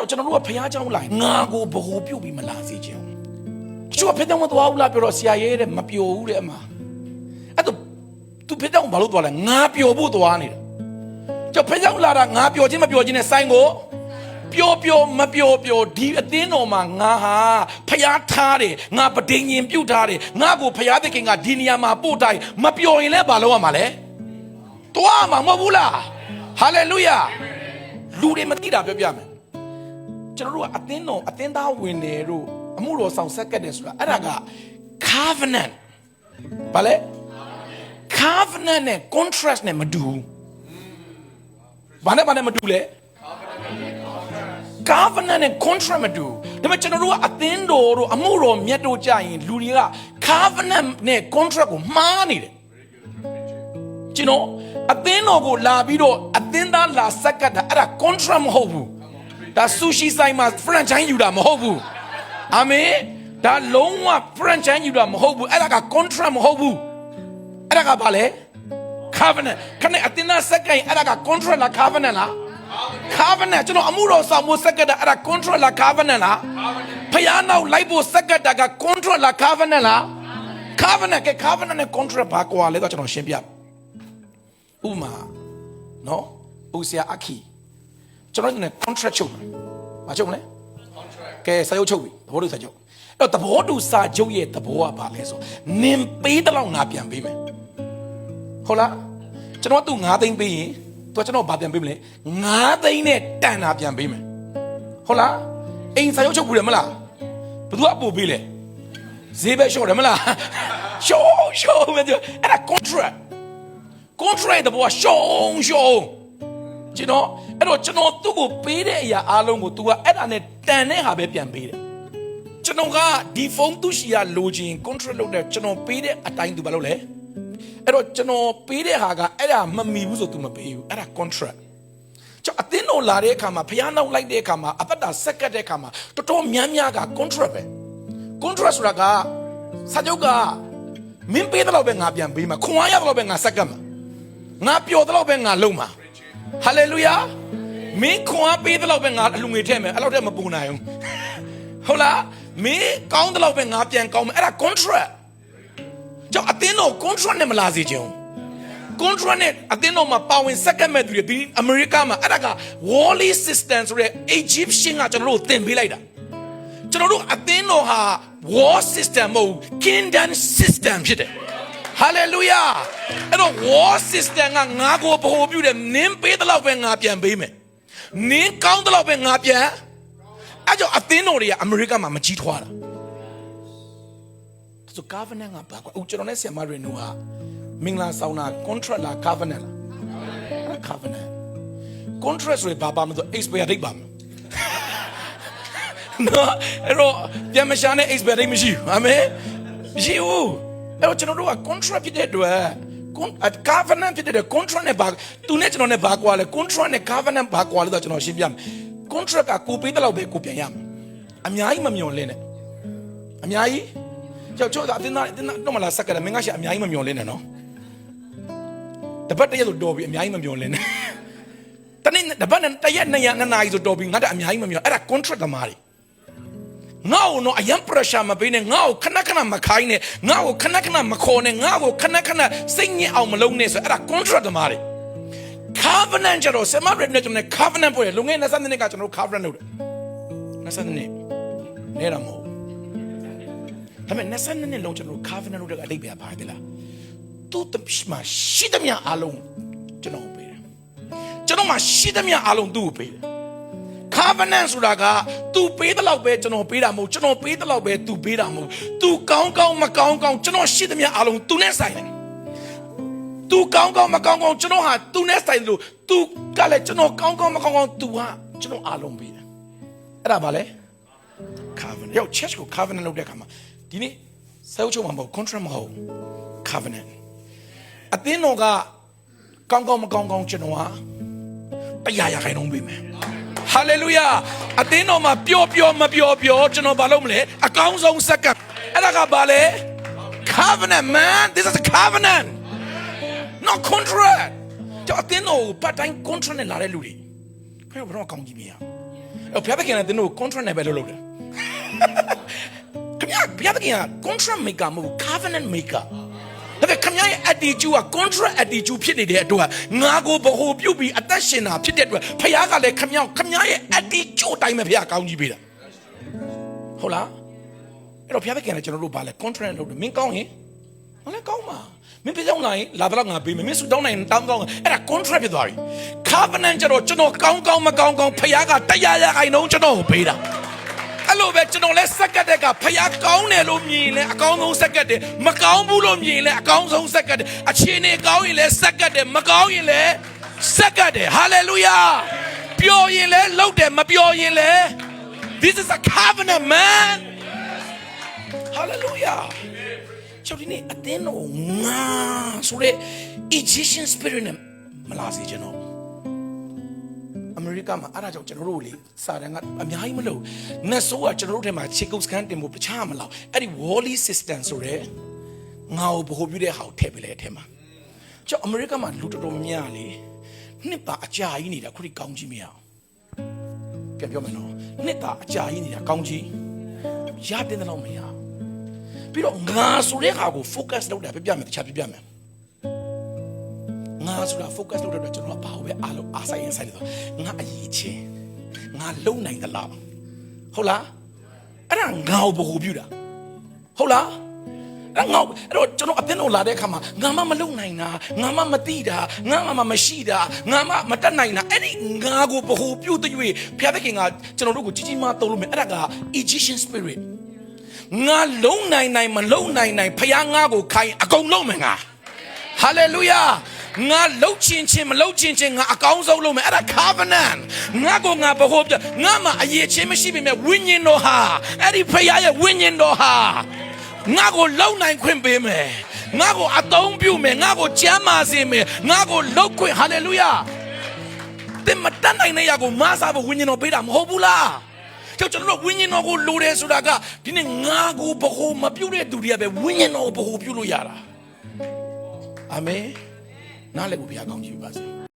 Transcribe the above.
ကျွန်တော်တို့ကဖျားเจ้าလိုက်ငါကိုဘ ਹੁ ပြုတ်ပြီးမလာစေချင်ဘူး။ကျွန်တော်ဖက်တဲ့မသွားဘူးလားပြောတော့ဆရာရဲတဲ့မပျော်ဘူးတဲ့အမ။အဲ့တော့သူဖက်တဲ့ဘာလို့သွားလဲငါပျော်ဖို့သွားနေတာ။ကျွန်တော်ဖက်တဲ့လာတာငါပျော်ခြင်းမပျော်ခြင်းနဲ့ဆိုင်ကိုပျော်မပျော်ဒီအသင်းတော်မှာငါဟာဖျားထားတယ်ငါပဋိညာဉ်ပြုတ်ထားတယ်ငါကိုဖျားသခင်ကဒီနေရာမှာပို့တိုင်းမပျော်ရင်လည်းဘာလုပ်ရမှာလဲ။သွားမှာမဟုတ်ဘူးလား။ဟာလေလုယာ။လူတွေမသိတာပြောပြမယ်။ကျွန်တော်တို့ကအသင်းသားဝင်တယ်တို့အမှုတော်ဆောင်ဆက်ကတ်တယ်ဆိုတာအဲ့ဒါက covenant ဘာလဲ covenant နဲ့ contract နဲ့မတူဘူးဘာနဲ့မတူလဲ covenant နဲ့ contract မတူဒါပေမဲ့ကျွန်တော်တို့ကအသင်းတော်တို့အမှုတော်မြတ်တို့ကြာရင်လူတွေက covenant နဲ့ contract ကိုမှားနေတယ်ကျွန်တော်အသင်းတော်ကိုလာပြီးတော့အသင်းသားလာဆက်ကတ်တာအဲ့ဒါ contract မဟုတ်ဘူးဒါဆူရှီဆိုင်မှာ franchise ယူတာမဟုတ်ဘူးအာမင်ဒါလုံးဝ franchise ယူတာမဟုတ်ဘူးအဲ့ဒါက contract မဟုတ်ဘူးအဲ့ဒါကဘာလဲ covenant ခနဲ့အတင်းသားစက္ကန့်အဲ့ဒါက contract လား covenant လား covenant ကျွန်တော်အမှုတော်ဆောင်ဖို့စက္ကန့်တာအဲ့ဒါ contract လား covenant လားဖျားနောက်လိုက်ဖို့စက္ကန့်တာက contract လား covenant လား covenant က covenant နဲ့ contract ဘာကွာလဲတော့ကျွန်တော်ရှင်းပြဥပမာနော်ဥစရာအခီကျွန်တော်တို့ contract ချုပ်တယ်မချုပ်မလဲ contract ကဲစာချုပ်ချုပ်ပြီသဘောတူစာချုပ်အဲ့တော့သဘောတူစာချုပ်ရဲ့သဘောကဘာလဲဆိုနင်ပေးတဲ့လောက်ငါပြန်ပေးမယ်ဟုတ်လားကျွန်တော်သူ9သိန်းပေးရင်သူကျွန်တော်ဘာပြန်ပေးမလဲ9သိန်းနဲ့တန်တာပြန်ပေးမယ်ဟုတ်လားအိမ်စာချုပ်ချုပ်ဘူးတယ်မလားဘယ်သူအပို့ပေးလဲဈေးပဲလျှော့တယ်မလားရှုံးမယ်အဲ့ဒါ contract တဲ့ဘောကရှုံးကျွန်တော်အဲ့တော့ကျွန်တော်သူ့ကိုပေးတဲ့အရာအားလုံးကို तू ကအဲ့ဒါနဲ့တန်တဲ့ဟာပဲပြန်ပေးတယ်ကျွန်တော်ကဒီဖုန်းသူ့ရှိရလိုချင် contract လုပ်တဲ့ကျွန်တော်ပေးတဲ့အတိုင်း तू ဘာလုပ်လဲအဲ့တော့ကျွန်တော်ပေးတဲ့ဟာကအဲ့ဒါမမီဘူးဆို तू မပေးဘူးအဲ့ဒါ contract ကျွန်တော်အသင်းတော်လာတဲ့အခါမှာဖျားနောက်လိုက်တဲ့အခါမှာအသက်တာဆက်ကတ်တဲ့အခါမှာတော်တော်များက contract ပဲ contract ဆိုတာကစာချုပ်ကမင်းပေးတဲ့လောက်ပဲငါပြန်ပေးမှာခွန်အားရတဲ့လောက်ပဲငါဆက်ကတ်မှာငါပျော်တဲ့လောက်ပဲငါလုံမှာဟာလေလုယာမင်းခွန်အားပေးတဲ့လောက်ပဲငါအလူငွေထည့်မယ်အဲ့လောက်တည်းမပူနိုင်ဘူးဟုတ်လားမင်းကောင်းတဲ့လောက်ပဲငါပြန်ကောင်းမယ်အဲ့ဒါ contract ကြောင့်အတင်းတော့ contract နဲ့မလာစေချင်ဘူး contract နဲ့အတင်းတော့မှာပါဝင်စက္ကန့်မဲ့သူတွေဒီအမေရိကမှာအဲ့ဒါက Wally system ဆိုတဲ့ Egyptian ကကျွန်တော်တို့သင်ပေးလိုက်တာကျွန်တော်တို့အတင်းတော့ဟာ war system မဟုတ် kingdom system ဖြစ်တယ်Hallelujah အဲ့တော့ war system ကငါကိုဗဟိုပြုတယ်နင်းပေးတဲ့လောက်ပဲငါပြန်ပေးမယ်နင်းကောင်းတဲ့လောက်ပဲငါပြန်အဲ့ကြောင့်အသင်းတော်တွေကအမေရိကမှာမကြီးထွားတာဆို covenant ကဘာကွာကျွန်တော်နဲ့ဆရာမတွေနူဟာမင်္ဂလာဆောင်တာ contract လား covenant လား covenant contract ဆိုရင်ဘာမလို့ expire date ပါမယ်နော်အဲ့တော့ပြန်မရှာနဲ့ expire date မရှိဘူးအာမင်မရှိဘူးအဲ့တော့ကျွန်တော်တို့က contract ဖြစ်တဲ့အတွက် covenant ဖြစ်တဲ့ contract နဲ့ဘာသူနဲ့ကျွန်တော်နဲ့ဘာကွာလဲ contract နဲ့ covenant ဘာကွာလဲတော့ကျွန်တော်ရှင်းပြမယ် contract ကကိုပေးတဲ့လောက်ပဲကိုပြန်ရမယ်အများကြီးမမျော်လင့်နဲ့အများကြီးကြောက်ကြောက်အတင်းသားတော့မလားစက်ကတယ်မင်းကရှာအများကြီးမမျော်လင့်နဲ့နော်တပတ်တရက်ဆိုတော်ပြီအများကြီးမမျော်လင့်နဲ့တနေ့တပတ်နဲ့တရက်2နာရီဆိုတော်ပြီငါကအများကြီးမမျော်အဲ့ဒါ contract သမားတွေငါ့ကိုတော့အယံ pressure မပေးနဲ့ငါ့ကိုခဏမခိုင်းနဲ့ငါ့ကိုခဏမခေါ်နဲ့ငါ့ကိုခဏစိတ်ညစ်အောင်မလုပ်နဲ့ဆိုအဲ့ဒါ contract သမားတွေ covenant ကျတော့ဆမရတဲ့ကျွန်တော် covenant ပေါ်ရလုံငယ်22နှစ်ကကျွန်တော် covenant လုပ်တယ်22နှစ်နဲတာမဟုတ်ဒါပေမဲ့22နှစ်လုံးကျွန်တော် covenant လုပ်တဲ့အတိတ်ပဲပါတယ်လားသူ့တမရှိရှိသမျှအားလုံးကျွန်တော်ပေးတယ်ကျွန်တော်မှရှိသမျှအားလုံးသူ့ကိုပေးတယ်covenant ဆိုတာက तू ပေးတဲ့လောက်ပဲကျွန်တော်ပေးတာမဟုတ်ကျွန်တော်ပေးတဲ့လောက်ပဲ तू ပေးတာမဟုတ် तू ကောင်းမကောင်းကျွန်တော်ရှိသမျှအားလုံး तू နဲ့ဆိုင်တယ် तू ကောင်းမကောင်းကျွန်တော်ဟာ तू နဲ့ဆိုင်လို့ तू ကလည်းကျွန်တော်ကောင်းမကောင်း तू ဟာကျွန်တော်အားလုံးပေးတယ်အဲ့ဒါဘာလဲ covenant ရောက် church ကို covenant လုပ်တဲ့အခါမှာဒီနေ့စာချုပ်မှာမဟုတ် contract မဟုတ် covenant အသင်းတော်ကကောင်းမကောင်းကျွန်တော်ဟာ100 ခိုင်နှုန်းပေးမယ်Hallelujah အသင်းတော်မှာပျော်မပျော်ကျွန်တော်ဘာလုပ်မလဲအကောင်းဆုံးစက္ကန့်အဲ့ဒါကဘာလဲ covenant man this is a covenant not contract ကျွန်တော်အသင်းတော်ကိုပတ်တိုင်း contract နဲ့လာတဲ့လူတွေခင်ဗျာဘယ်တော့ကောင်းကြည့်မရ တော့ဘုရားသခင်ကသင်တို့ contract နဲ့ပဲလုပ်တယ်ခင်ဗျာဘုရားသခင်က contract maker မဟုတ် covenant maker ဒါပေမဲ့ခင်ဗျားရဲ့ attitude က contract attitude ဖြစ်နေတဲ့အတွက်ငါကိုဗဟိုပြုတ်ပြီးအသက်ရှင်တာဖြစ်တဲ့အတွက်ဘုရားကလည်းခင်ဗျားရဲ့ attitude အတိုင်းပဲဘုရားကောင်းကြီးပေးတာဟုတ်လားအဲ့တော့ဘုရားသခင်ကကျွန်တော်တို့ဗာလဲ contract လုပ်တယ်မင်းကောင်းရင်ဟောလဲကောင်းပါမင်းပြကြောင်းနိုင်လာတော့ငါပေးမယ်မင်းဆူတောင်းနိုင်တောင်းကောင်းအဲ့ဒါ contract ဖြစ်သွားပြီ covenant ကျတော့ကျွန်တော်ကောင်းကောင်းမကောင်းကောင်းဘုရားကတရားရခိုင်နှုန်းကျွန်တော်ကိုပေးတာအဲ့လိုပဲကျွန်တော်လဲစက်ကတ်တဲ့ကဖျားကောင်းတယ်လို့မြင်လဲအကောင်းဆုံးစက်ကတ်တယ်မကောင်းဘူးလို့မြင်လဲအကောင်းဆုံးစက်ကတ်တယ်အခြေအနေကောင်းရင်လဲစက်ကတ်တယ်မကောင်းရင်လဲစက်ကတ်တယ်ဟာလေလုယာပျော်ရင်လဲလှုပ်တယ်မပျော်ရင်လဲ This is a covenant man hallelujah ကျွန်တော်ဒီနေ့အသင်းတော်ငါဆိုတဲ့ Egyptian spirit နဲ့မလာစေချင်တော့အမေရိကမှာအဲ့ဒါကြောင့်ကျွန်တော်တို့လေစာတန်ကအများကြီးမလို့နတ်ဆိုးကကျွန်တော်တို့ထဲမှာချေကုတ်စကန်တင်ဖို့တခြားမလောက်အဲ့ဒီ Wally system ဆိုတဲ့ငါ့ကိုဗဟိုပြုတဲ့ဟာကိုထည့်ပေးလေအထဲမှာကျွန်တော်အမေရိကမှာလူတော်တော်များလေနှစ်ပါအကြာကြီးနေတာခုထိကောင်းကြီးမရအောင်ပြန်ပြောမယ်နော်နှစ်ပါအကြာကြီးနေတာကောင်းကြီးရတဲ့တော့မရပြီးတော့ငါဆိုတဲ့ဟာကို focus လုပ်တာပြမယ်တခြားပြမယ်ငါဆိုတာ focus လုပ်တဲ့ကျွန်တော်ကဘာပဲအားလုံးအားဆိုင်ရင်ဆိုင်တယ်ဆိုငါအရေးချင်းငါလုံနိုင်သလားဟုတ်လားအဲ့ဒါငါ့ကိုဘို့ပြူတာဟုတ်လားအဲ့ငါအဲ့တော့ကျွန်တော်အတင်းလို့လာတဲ့အခါမှာငါမလုံနိုင်တာငါမသိတာငါမမရှိတာငါမတတ်နိုင်တာအဲ့ဒီငါကိုဘို့ပြူတဲ့၍ဘုရားသခင်ကကျွန်တော်တို့ကိုကြီးကြီးမားသုံးလို့မယ်အဲ့ဒါက Egyptian spirit ငါလုံနိုင်မလုံနိုင်ဖခင်ငါကိုခိုင်းအကုန်လုံးမယ်ငါ hallelujahငါလှုပ်ချင်းမလှုပ်ချင်းငါအကောင်းဆုံးလုပ်မယ်အဲ့ဒါ covenant ငါကိုငါဘဟိုပြငါမှာအရေးချင်းမရှိပေမဲ့ဝိညာဉ်တော်ဟာအဲ့ဒီဖခင်ရဲ့ဝိညာဉ်တော်ဟာငါကိုလှုပ်နိုင်ခွင့်ပေးမယ်ငါကိုအသုံးပြုမယ်ငါကိုကျမ်းမာစေမယ်ငါကိုလှုပ်ခွင့် hallelujah တင်မတတ်နိုင်တဲ့ຢာကိုမစားဖို့ဝိညာဉ်တော်ပေးတာမဟုတ်ဘူးလားကျွန်တော်တို့ဝိညာဉ်တော်ကိုလိုတယ်ဆိုတာကဒီနေ့ငါကိုဘဟိုမပြုတ်တဲ့သူတွေကပဲဝိညာဉ်တော်ကိုဘဟိုပြုတ်လို့ရတာအာမင်နားလည်ဖို့ဘုရားကောင်းချီးပါစေ